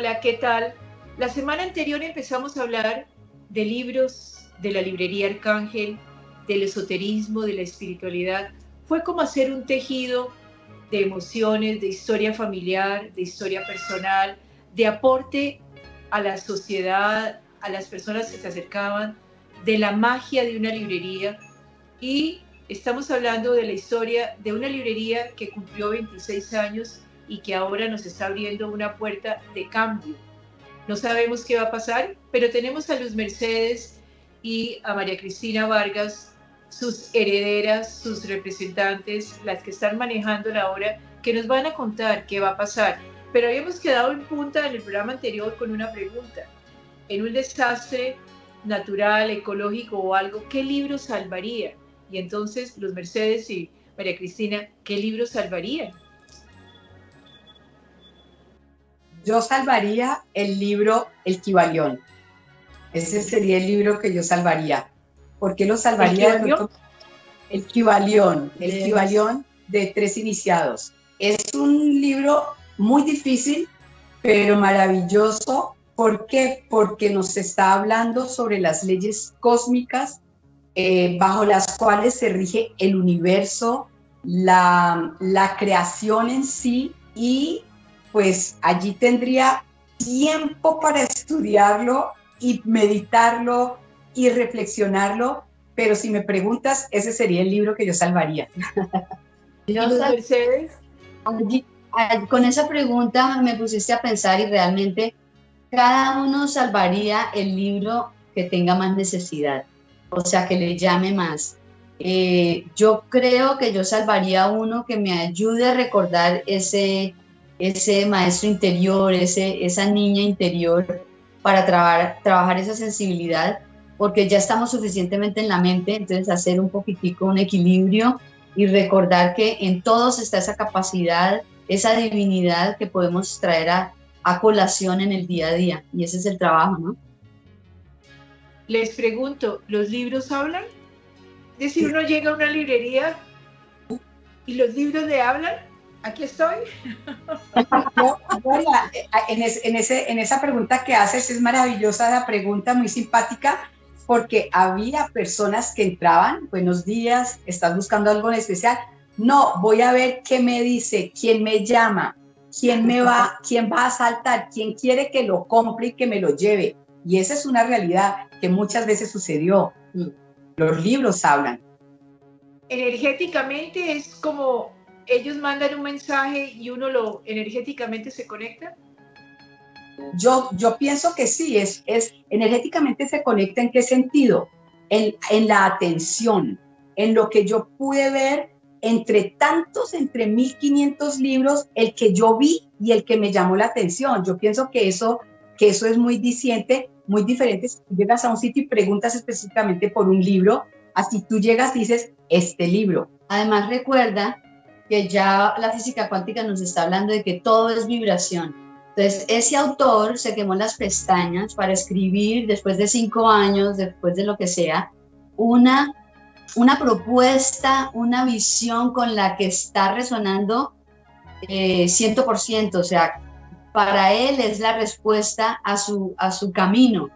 Hola, ¿qué tal? La semana anterior empezamos a hablar de libros de la librería Arcángel, del esoterismo, de la espiritualidad. Fue como hacer un tejido de emociones, de historia familiar, de historia personal, de aporte a la sociedad, a las personas que se acercaban, de la magia de una librería. Y estamos hablando de la historia de una librería que cumplió 26 años y que ahora nos está abriendo una puerta de cambio. No sabemos qué va a pasar, pero tenemos a Luz Mercedes y a María Cristina Vargas, sus herederas, sus representantes, las que están manejando la obra, que nos van a contar qué va a pasar. Pero habíamos quedado en punta en el programa anterior con una pregunta. En un desastre natural, ecológico o algo, ¿qué libro salvaría? Y entonces, Luz Mercedes y María Cristina, ¿qué libro salvarían? Yo salvaría el libro El Kybalión. Ese sería el libro que yo salvaría. ¿Por qué lo salvaría? El Kybalión de Tres Iniciados. Es un libro muy difícil, pero maravilloso. ¿Por qué? Porque nos está hablando sobre las leyes cósmicas bajo las cuales se rige el universo, la creación en sí, y pues allí tendría tiempo para estudiarlo y meditarlo y reflexionarlo, pero si me preguntas, ese sería el libro que yo salvaría. Mercedes, con esa pregunta me pusiste a pensar y realmente cada uno salvaría el libro que tenga más necesidad, o sea, que le llame más. Yo creo que yo salvaría uno que me ayude a recordar ese maestro interior, esa niña interior, para trabajar esa sensibilidad, porque ya estamos suficientemente en la mente, entonces hacer un poquitico un equilibrio y recordar que en todos está esa capacidad, esa divinidad que podemos traer a colación en el día a día, y ese es el trabajo, ¿no? Les pregunto, ¿los libros hablan? Es decir, uno llega a una librería y los libros le hablan. Aquí estoy. En esa pregunta que haces es maravillosa la pregunta, muy simpática, porque había personas que entraban, buenos días, ¿estás buscando algo en especial? No, voy a ver qué me dice, quién me llama, quién va a saltar, quién quiere que lo compre y que me lo lleve. Y esa es una realidad que muchas veces sucedió. Los libros hablan. Energéticamente es como ellos mandan un mensaje y uno energéticamente se conecta. Yo pienso que sí, es energéticamente se conecta. ¿En qué sentido? En la atención, en lo que yo pude ver entre 1500 libros, el que yo vi y el que me llamó la atención. Yo pienso que eso es muy diferente si tú llegas a un sitio y preguntas específicamente por un libro, así tú llegas y dices, este libro. Además, recuerda que ya la física cuántica nos está hablando de que todo es vibración. Entonces, ese autor se quemó las pestañas para escribir, después de 5 años, después de lo que sea, una propuesta, una visión con la que está resonando 100%, o sea, para él es la respuesta a su camino.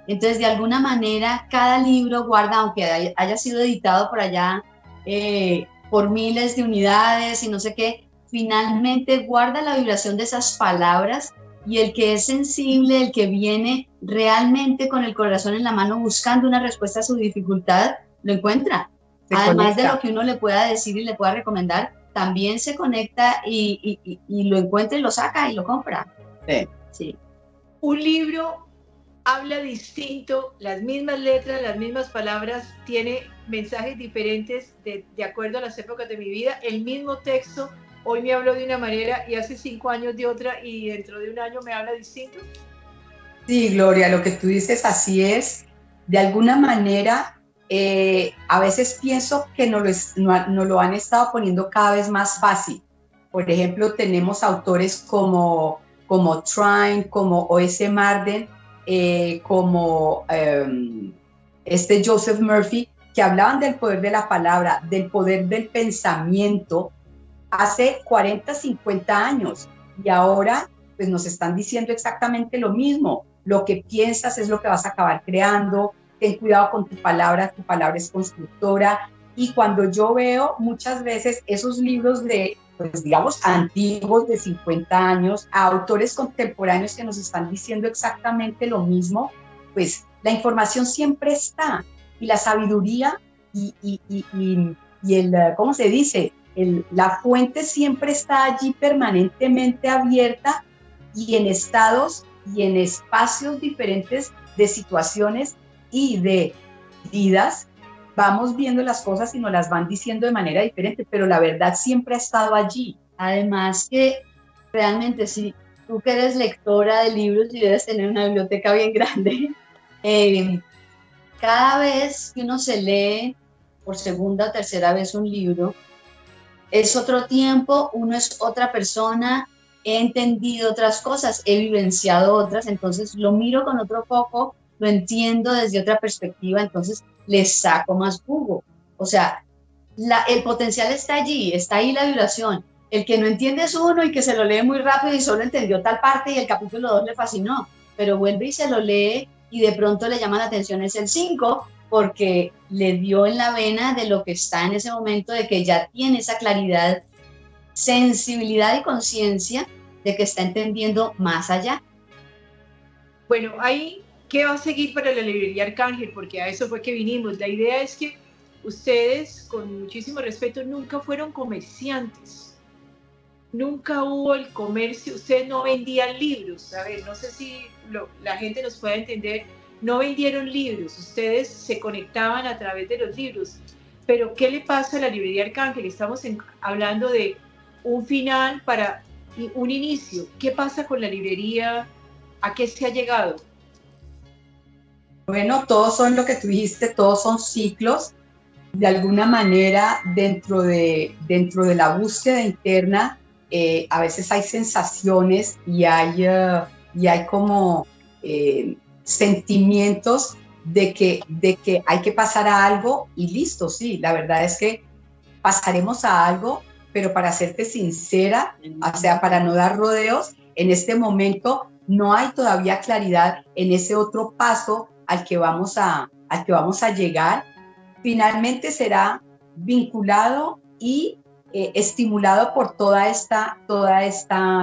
Entonces, de alguna manera, cada libro guarda, aunque haya sido editado por allá por miles de unidades y no sé qué, finalmente guarda la vibración de esas palabras, y el que es sensible, el que viene realmente con el corazón en la mano buscando una respuesta a su dificultad, lo encuentra. Además de lo que uno le pueda decir y le pueda recomendar, también se conecta y lo encuentra y lo saca y lo compra. Sí. Un libro habla distinto, las mismas letras, las mismas palabras, tiene mensajes diferentes de acuerdo a las épocas de mi vida. El mismo texto, hoy me habló de una manera y hace 5 años de otra, y dentro de un año me habla distinto. Sí, Gloria, lo que tú dices así es. De alguna manera, a veces pienso que nos lo han estado poniendo cada vez más fácil. Por ejemplo, tenemos autores como Trine, como O.S. Marden, como Joseph Murphy, que hablaban del poder de la palabra, del poder del pensamiento hace 40, 50 años. Y ahora pues nos están diciendo exactamente lo mismo. Lo que piensas es lo que vas a acabar creando. Ten cuidado con tu palabra es constructora. Y cuando yo veo muchas veces esos libros de, pues digamos, antiguos de 50 años, a autores contemporáneos que nos están diciendo exactamente lo mismo, pues la información siempre está. Y la sabiduría y el, ¿cómo se dice? La fuente siempre está allí permanentemente abierta y en estados y en espacios diferentes de situaciones y de vidas, vamos viendo las cosas y nos las van diciendo de manera diferente, pero la verdad siempre ha estado allí. Además que realmente si tú que eres lectora de libros y debes tener una biblioteca bien grande, cada vez que uno se lee por segunda o tercera vez un libro, es otro tiempo, uno es otra persona, he entendido otras cosas, he vivenciado otras, entonces lo miro con otro foco, lo entiendo desde otra perspectiva, entonces le saco más jugo. O sea, el potencial está allí, está ahí la vibración. El que no entiende es uno y que se lo lee muy rápido y solo entendió tal parte y el capítulo 2 le fascinó, pero vuelve y se lo lee y de pronto le llama la atención es el 5 porque le dio en la vena de lo que está en ese momento, de que ya tiene esa claridad, sensibilidad y conciencia de que está entendiendo más allá. Bueno, ahí, ¿qué va a seguir para la librería Arcángel? Porque a eso fue que vinimos. La idea es que ustedes, con muchísimo respeto, nunca fueron comerciantes. Nunca hubo el comercio, ustedes no vendían libros. A ver, no sé si la gente nos pueda entender. No vendieron libros, ustedes se conectaban a través de los libros. Pero, ¿qué le pasa a la librería Arcángel? Estamos hablando de un final para un inicio. ¿Qué pasa con la librería? ¿A qué se ha llegado? Bueno, todos son lo que tú dijiste, todos son ciclos. De alguna manera, dentro de la búsqueda interna, a veces hay sensaciones y hay como sentimientos de que hay que pasar a algo y listo, sí, la verdad es que pasaremos a algo, pero para serte sincera, o sea, para no dar rodeos, en este momento no hay todavía claridad en ese otro paso al que vamos a llegar. Finalmente será vinculado y estimulado por toda esta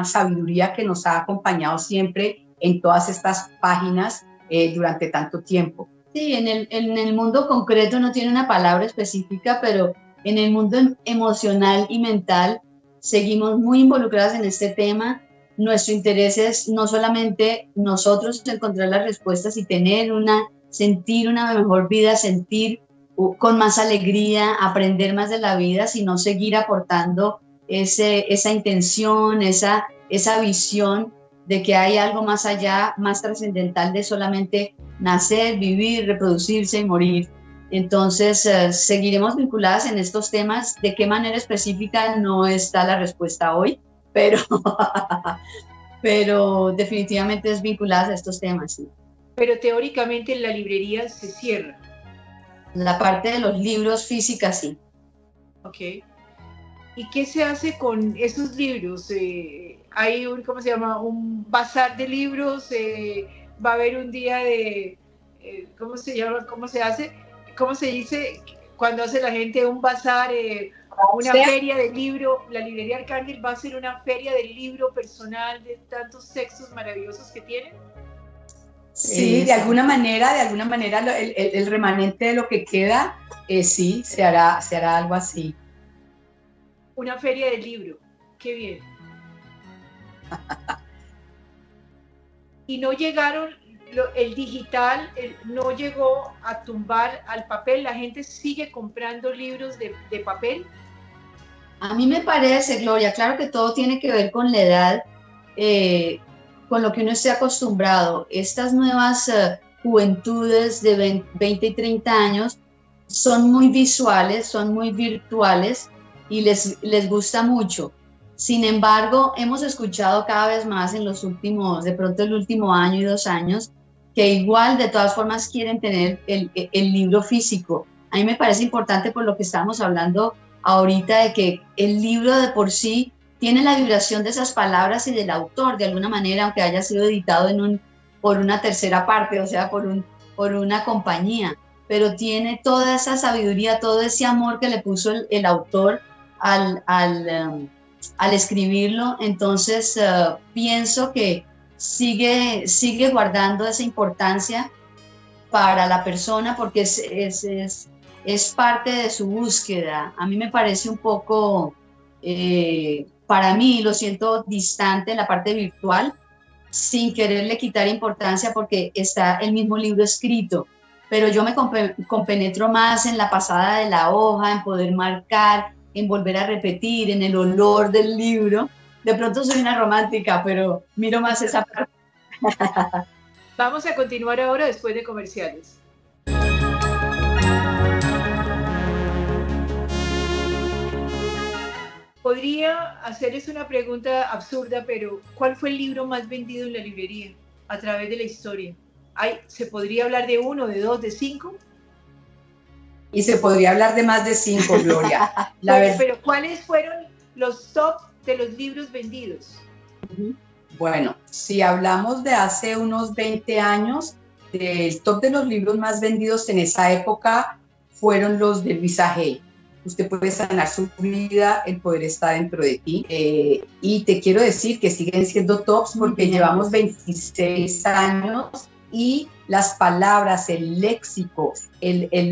sabiduría que nos ha acompañado siempre en todas estas páginas durante tanto tiempo. Sí, en el mundo concreto no tiene una palabra específica, pero en el mundo emocional y mental seguimos muy involucradas en este tema. Nuestro interés es no solamente nosotros encontrar las respuestas y sentir una mejor vida, sentir con más alegría, aprender más de la vida, sino seguir aportando esa intención, esa visión de que hay algo más allá, más trascendental de solamente nacer, vivir, reproducirse y morir. Entonces, seguiremos vinculadas en estos temas. De qué manera específica no está la respuesta hoy, pero definitivamente es vinculadas a estos temas. Sí. Pero teóricamente la librería se cierra. La parte de los libros físicas, sí. Ok. ¿Y qué se hace con esos libros? Hay ¿cómo se llama? Un bazar de libros, va a haber un día de, ¿cómo se llama? ¿Cómo se hace? ¿Cómo se dice cuando hace la gente un bazar, una feria de libro? La librería Arcángel va a ser una feria del libro personal de tantos textos maravillosos que tienen. Sí, de alguna manera el remanente de lo que queda, sí, se hará algo así. Una feria del libro, qué bien. Y no llegaron, el digital no llegó a tumbar al papel, la gente sigue comprando libros de papel. A mí me parece, Gloria, claro que todo tiene que ver con la edad, con lo que uno esté acostumbrado. Estas nuevas juventudes de 20 y 30 años son muy visuales, son muy virtuales y les gusta mucho. Sin embargo, hemos escuchado cada vez más en los últimos, de pronto el último año y 2 años, que igual de todas formas quieren tener el libro físico. A mí me parece importante por lo que estamos hablando ahorita, de que el libro de por sí tiene la vibración de esas palabras y del autor, de alguna manera, aunque haya sido editado por una tercera parte, o sea, por una compañía, pero tiene toda esa sabiduría, todo ese amor que le puso el autor al escribirlo. Entonces pienso que sigue guardando esa importancia para la persona, porque es parte de su búsqueda. A mí me parece un poco, para mí lo siento distante en la parte virtual, sin quererle quitar importancia porque está el mismo libro escrito, pero yo me compenetro más en la pasada de la hoja, en poder marcar, en volver a repetir, en el olor del libro. De pronto soy una romántica, pero miro más esa parte. Vamos a continuar ahora después de comerciales. Podría hacerles una pregunta absurda, pero ¿cuál fue el libro más vendido en la librería a través de la historia? ¿Se podría hablar de 1, de 2, de 5? Y se podría hablar de más de 5, Gloria. Pero ¿cuáles fueron los top de los libros vendidos? Bueno, si hablamos de hace unos 20 años, el top de los libros más vendidos en esa época fueron los de Luisa Hay. Usted puede sanar su vida, el poder está dentro de ti. Y te quiero decir que siguen siendo tops porque llevamos 26 años y las palabras, el léxico, esa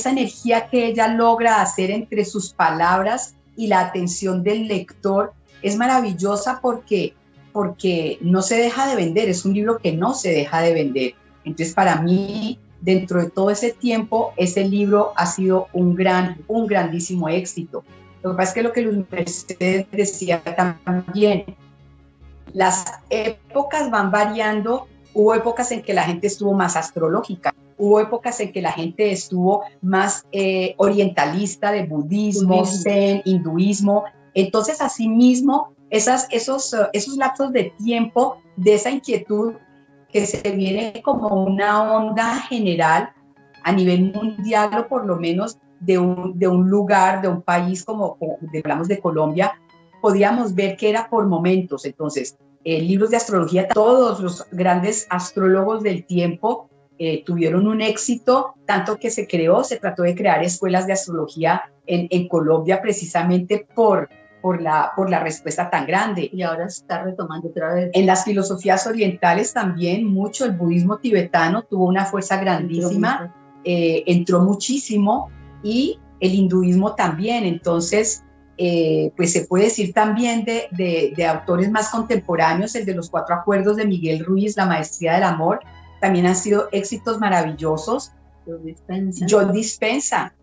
energía que ella logra hacer entre sus palabras y la atención del lector es maravillosa porque no se deja de vender, es un libro que no se deja de vender. Entonces, para mí, dentro de todo ese tiempo, ese libro ha sido un grandísimo éxito. Lo que pasa es que lo que Luz Mercedes decía también, las épocas van variando. Hubo épocas en que la gente estuvo más astrológica, hubo épocas en que la gente estuvo más orientalista, de budismo, zen, hinduismo. Entonces, asimismo, esos lapsos de tiempo, de esa inquietud que se viene como una onda general a nivel mundial, o por lo menos de un lugar, de un país como hablamos de Colombia, podíamos ver que era por momentos. Entonces, libros de astrología, todos los grandes astrólogos del tiempo tuvieron un éxito, tanto que se trató de crear escuelas de astrología en Colombia precisamente por la respuesta tan grande. Y ahora se está retomando otra vez. En las filosofías orientales también mucho, el budismo tibetano tuvo una fuerza grandísima, entró muchísimo, y el hinduismo también. Entonces, pues se puede decir también de autores más contemporáneos, el de los 4 acuerdos de Miguel Ruiz, La maestría del amor, también han sido éxitos maravillosos. Joe Dispenza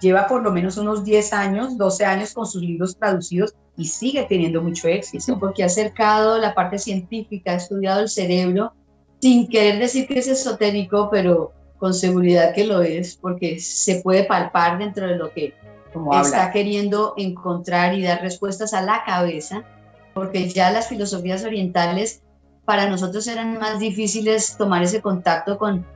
lleva por lo menos unos 10 años, 12 años con sus libros traducidos y sigue teniendo mucho éxito. Porque ha acercado la parte científica, ha estudiado el cerebro, sin querer decir que es esotérico, pero con seguridad que lo es, porque se puede palpar dentro de lo que está queriendo encontrar y dar respuestas a la cabeza, porque ya las filosofías orientales para nosotros eran más difíciles tomar ese contacto con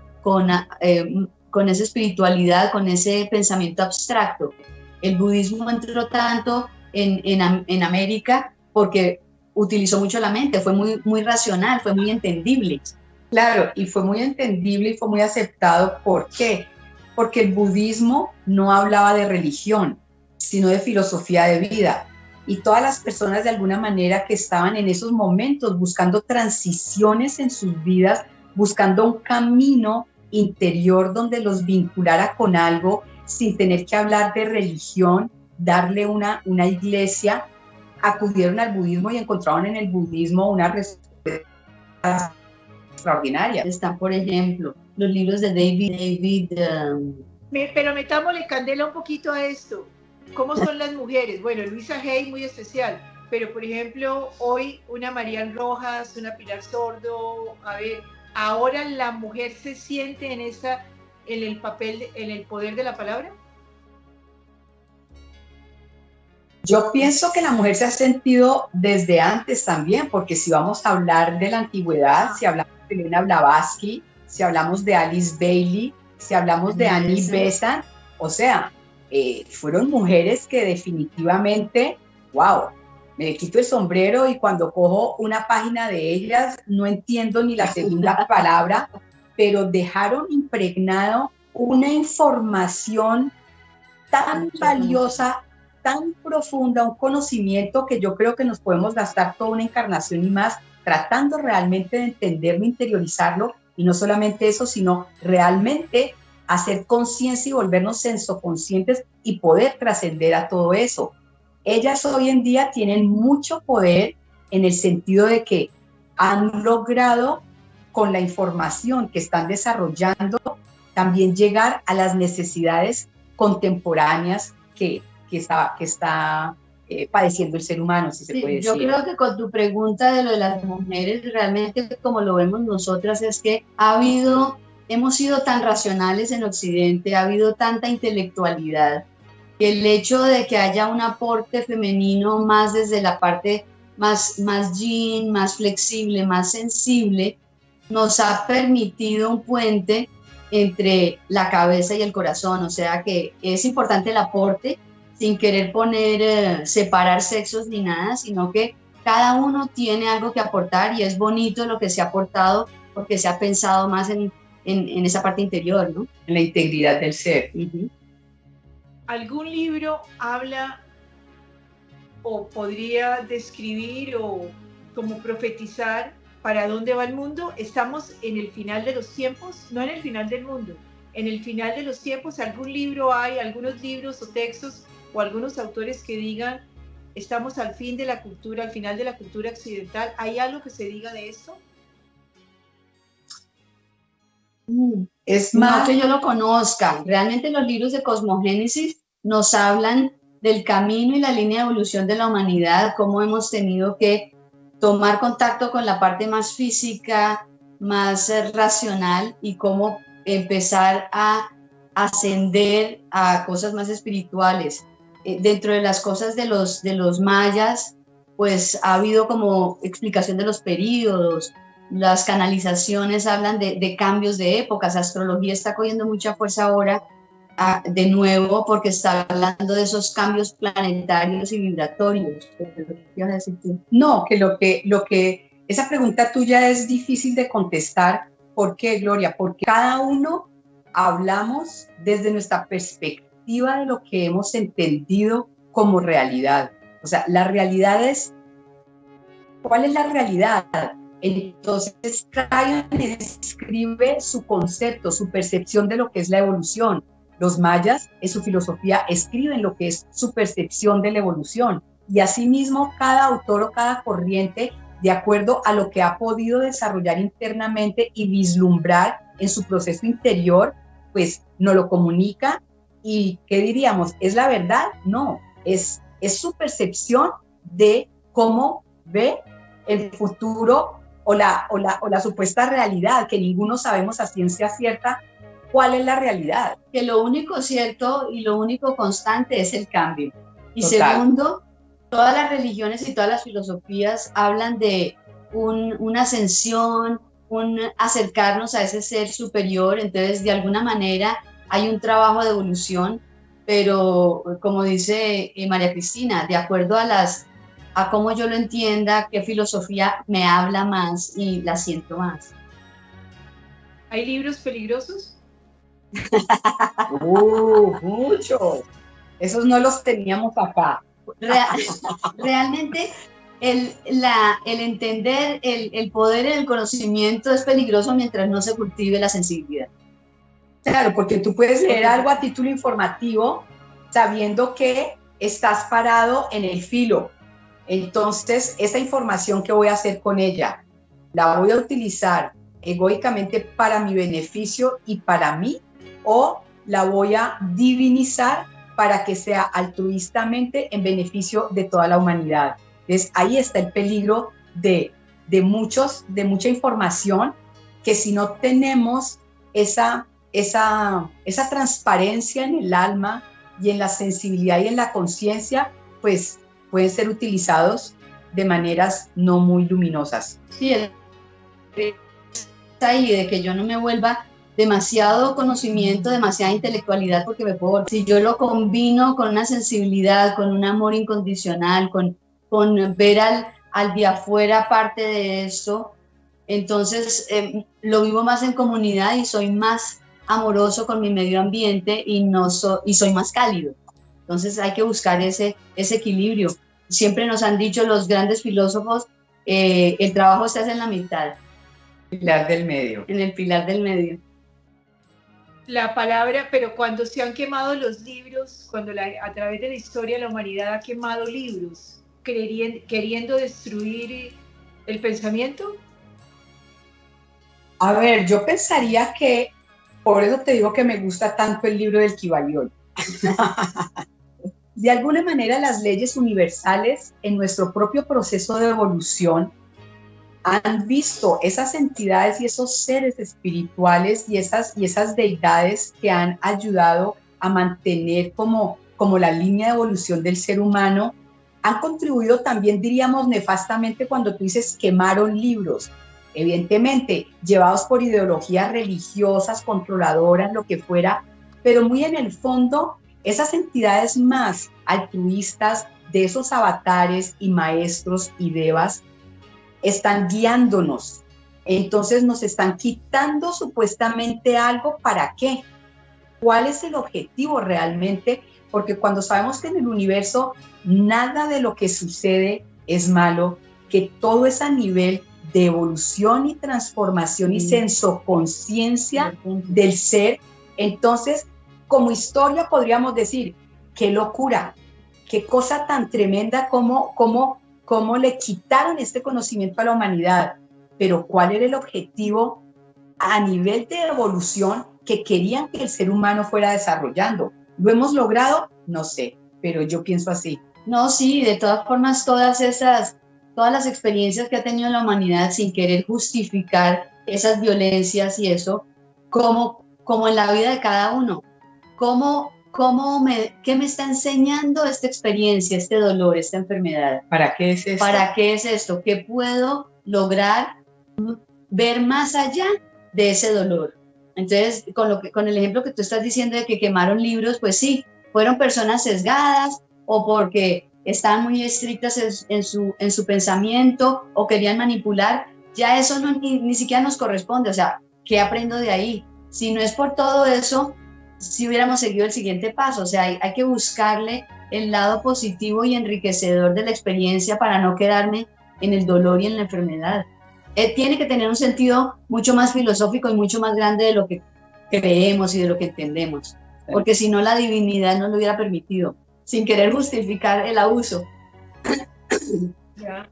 esa espiritualidad, con ese pensamiento abstracto. El budismo entró tanto en América porque utilizó mucho la mente, fue muy racional, fue muy entendible. Claro, y fue muy entendible y fue muy aceptado. ¿Por qué? Porque el budismo no hablaba de religión, sino de filosofía de vida. Y todas las personas de alguna manera que estaban en esos momentos buscando transiciones en sus vidas, buscando un camino interior donde los vinculara con algo sin tener que hablar de religión, darle una iglesia, acudieron al budismo y encontraron en el budismo una respuesta extraordinaria. Están, por ejemplo, los libros de David. Pero metámosle candela un poquito a esto. ¿Cómo son las mujeres? Bueno, Luisa Hay muy especial, pero por ejemplo, hoy una Marian Rojas, una Pilar Sordo, ¿ahora la mujer se siente en el papel, en el poder de la palabra? Yo pienso que la mujer se ha sentido desde antes también, porque si vamos a hablar de la antigüedad, si hablamos de Elena Blavatsky, si hablamos de Alice Bailey, si hablamos de Annie Besant, o sea, fueron mujeres que definitivamente, wow, me quito el sombrero y cuando cojo una página de ellas no entiendo ni la segunda palabra, pero dejaron impregnado una información tan valiosa, tan profunda, un conocimiento que yo creo que nos podemos gastar toda una encarnación y más tratando realmente de entenderlo, interiorizarlo, y no solamente eso, sino realmente hacer conciencia y volvernos sensoconscientes y poder trascender a todo eso. Ellas hoy en día tienen mucho poder en el sentido de que han logrado, con la información que están desarrollando, también llegar a las necesidades contemporáneas que está padeciendo el ser humano, si se puede decir. Yo creo que con tu pregunta de lo de las mujeres, realmente como lo vemos nosotras es que hemos sido tan racionales en Occidente, ha habido tanta intelectualidad, que el hecho de que haya un aporte femenino más desde la parte más yin, más flexible, más sensible, nos ha permitido un puente entre la cabeza y el corazón, o sea que es importante el aporte, sin querer separar sexos ni nada, sino que cada uno tiene algo que aportar y es bonito lo que se ha aportado porque se ha pensado más en esa parte interior, ¿no? En la integridad del ser. Uh-huh. ¿Algún libro habla o podría describir o como profetizar para dónde va el mundo? Estamos en el final de los tiempos, no en el final del mundo, en el final de los tiempos. ¿Algún libro hay, algunos libros o textos o algunos autores que digan estamos al fin de la cultura, al final de la cultura occidental? ¿Hay algo que se diga de esto? Es más, no que yo lo conozca. Realmente los libros de cosmogénesis nos hablan del camino y la línea de evolución de la humanidad, cómo hemos tenido que tomar contacto con la parte más física, más racional y cómo empezar a ascender a cosas más espirituales. Dentro de las cosas de los mayas, pues ha habido como explicación de los períodos, las canalizaciones hablan de cambios de épocas, astrología está cogiendo mucha fuerza ahora de nuevo porque está hablando de esos cambios planetarios y vibratorios. ¿Qué vas a decir tú? No, que esa pregunta tuya es difícil de contestar. ¿Por qué, Gloria? Porque cada uno hablamos desde nuestra perspectiva de lo que hemos entendido como realidad. O sea, la realidad es, ¿cuál es la realidad? Entonces, cada uno escribe su concepto, su percepción de lo que es la evolución. Los mayas, en su filosofía, escriben lo que es su percepción de la evolución. Y asimismo, cada autor o cada corriente, de acuerdo a lo que ha podido desarrollar internamente y vislumbrar en su proceso interior, pues nos lo comunica. ¿Y qué diríamos? ¿Es la verdad? No, es su percepción de cómo ve el futuro o la supuesta realidad, que ninguno sabemos a ciencia cierta cuál es la realidad. Que lo único cierto y lo único constante es el cambio. Y Total. Segundo, todas las religiones y todas las filosofías hablan de una ascensión, un acercarnos a ese ser superior. Entonces, de alguna manera, hay un trabajo de evolución, pero como dice María Cristina, de acuerdo a cómo yo lo entienda, qué filosofía me habla más y la siento más. ¿Hay libros peligrosos? Muchos. Esos no los teníamos acá. Realmente el entender el poder en el conocimiento es peligroso mientras no se cultive la sensibilidad. Claro, porque tú puedes leer algo a título informativo sabiendo que estás parado en el filo. Entonces, esa información, ¿qué voy a hacer con ella? ¿La voy a utilizar egoicamente para mi beneficio y para mí? ¿O la voy a divinizar para que sea altruistamente en beneficio de toda la humanidad? Entonces, ahí está el peligro de mucha información, que si no tenemos esa transparencia en el alma y en la sensibilidad y en la conciencia, pues pueden ser utilizados de maneras no muy luminosas. Sí, es ahí de que yo no me vuelva demasiado conocimiento, demasiada intelectualidad, porque si yo lo combino con una sensibilidad, con un amor incondicional, con ver al de afuera parte de esto, entonces lo vivo más en comunidad y soy más amoroso con mi medio ambiente y soy más cálido. Entonces hay que buscar ese equilibrio. Siempre nos han dicho los grandes filósofos, el trabajo se hace en la mitad. Pilar del medio. En el pilar del medio. La palabra, pero cuando se han quemado los libros, cuando a través de la historia la humanidad ha quemado libros, queriendo destruir el pensamiento. A ver, yo pensaría que, por eso te digo que me gusta tanto el libro del Kybalión. De alguna manera las leyes universales en nuestro propio proceso de evolución han visto esas entidades y esos seres espirituales y esas deidades que han ayudado a mantener como la línea de evolución del ser humano, han contribuido también, diríamos, nefastamente cuando tú dices quemaron libros, evidentemente llevados por ideologías religiosas, controladoras, lo que fuera, pero muy en el fondo esas entidades más altruistas de esos avatares y maestros y devas están guiándonos. Entonces nos están quitando supuestamente algo. ¿Para qué? ¿Cuál es el objetivo realmente? Porque cuando sabemos que en el universo nada de lo que sucede es malo, que todo es a nivel de evolución y transformación y sensoconsciencia del ser, entonces como historia podríamos decir, qué locura, qué cosa tan tremenda como le quitaron este conocimiento a la humanidad, pero ¿cuál era el objetivo a nivel de evolución que querían que el ser humano fuera desarrollando? ¿Lo hemos logrado? No sé, pero yo pienso así. No, sí, de todas formas, todas las experiencias que ha tenido la humanidad sin querer justificar esas violencias y eso, como en la vida de cada uno, ¿qué me está enseñando esta experiencia, este dolor, esta enfermedad? ¿Para qué es esto? ¿Para qué es esto? ¿Qué puedo lograr ver más allá de ese dolor? Entonces, con el ejemplo que tú estás diciendo de que quemaron libros, pues sí, fueron personas sesgadas o porque estaban muy estrictas en su pensamiento o querían manipular. Ya eso ni siquiera nos corresponde. O sea, ¿qué aprendo de ahí? Si no es por todo eso, si hubiéramos seguido el siguiente paso. O sea, hay que buscarle el lado positivo y enriquecedor de la experiencia para no quedarme en el dolor y en la enfermedad. Tiene que tener un sentido mucho más filosófico y mucho más grande de lo que creemos y de lo que entendemos, porque si no la divinidad no lo hubiera permitido, sin querer justificar el abuso. Ya.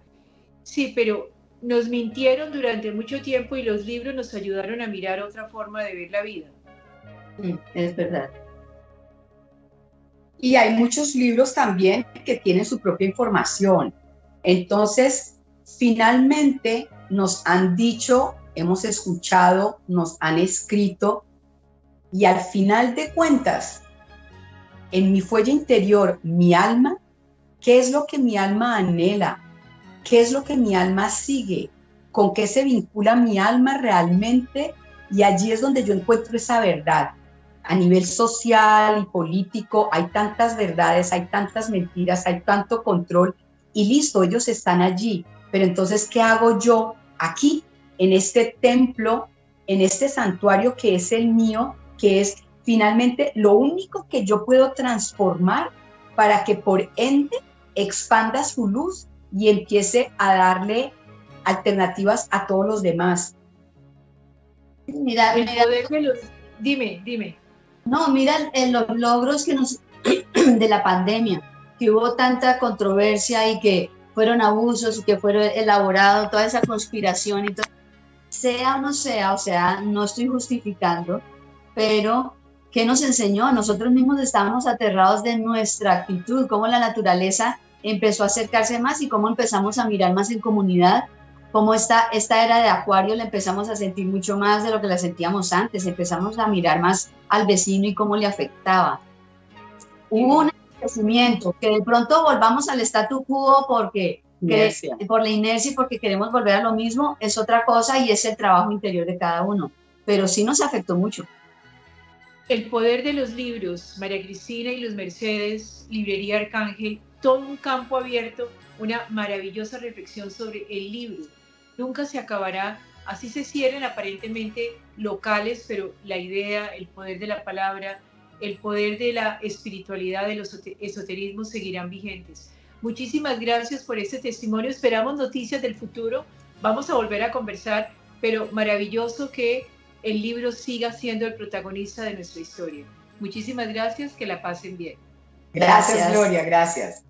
Sí, pero nos mintieron durante mucho tiempo y los libros nos ayudaron a mirar otra forma de ver la vida. Es verdad. Y hay muchos libros también que tienen su propia información. Entonces, finalmente nos han dicho, hemos escuchado, nos han escrito, y al final de cuentas, en mi fuelle interior, mi alma, ¿qué es lo que mi alma anhela? ¿Qué es lo que mi alma sigue? ¿Con qué se vincula mi alma realmente? Y allí es donde yo encuentro esa verdad. A nivel social y político hay tantas verdades, hay tantas mentiras, hay tanto control, y listo, ellos están allí. Pero entonces, ¿qué hago yo aquí, en este templo, en este santuario que es el mío, que es finalmente lo único que yo puedo transformar para que por ende expanda su luz y empiece a darle alternativas a todos los demás? Mira, Dime. No, mira los logros de la pandemia, que hubo tanta controversia y que fueron abusos y que fueron elaborados, toda esa conspiración y todo. Sea o no sea, o sea, no estoy justificando, pero ¿qué nos enseñó? Nosotros mismos estábamos aterrados de nuestra actitud, cómo la naturaleza empezó a acercarse más y cómo empezamos a mirar más en comunidad, cómo esta era de Acuario la empezamos a sentir mucho más de lo que la sentíamos antes, empezamos a mirar más al vecino y cómo le afectaba. Hubo un crecimiento, que de pronto volvamos al statu quo por la inercia y porque queremos volver a lo mismo, es otra cosa y es el trabajo interior de cada uno. pero sí nos afectó mucho. El poder de los libros, María Cristina y Luz Mercedes, Librería Arcángel, todo un campo abierto, una maravillosa reflexión sobre el libro. Nunca se acabará, así se cierren aparentemente locales, pero la idea, el poder de la palabra, el poder de la espiritualidad, de los esoterismos seguirán vigentes. Muchísimas gracias por este testimonio, esperamos noticias del futuro, vamos a volver a conversar, pero maravilloso que el libro siga siendo el protagonista de nuestra historia. Muchísimas gracias, que la pasen bien. Gracias, Gloria, gracias.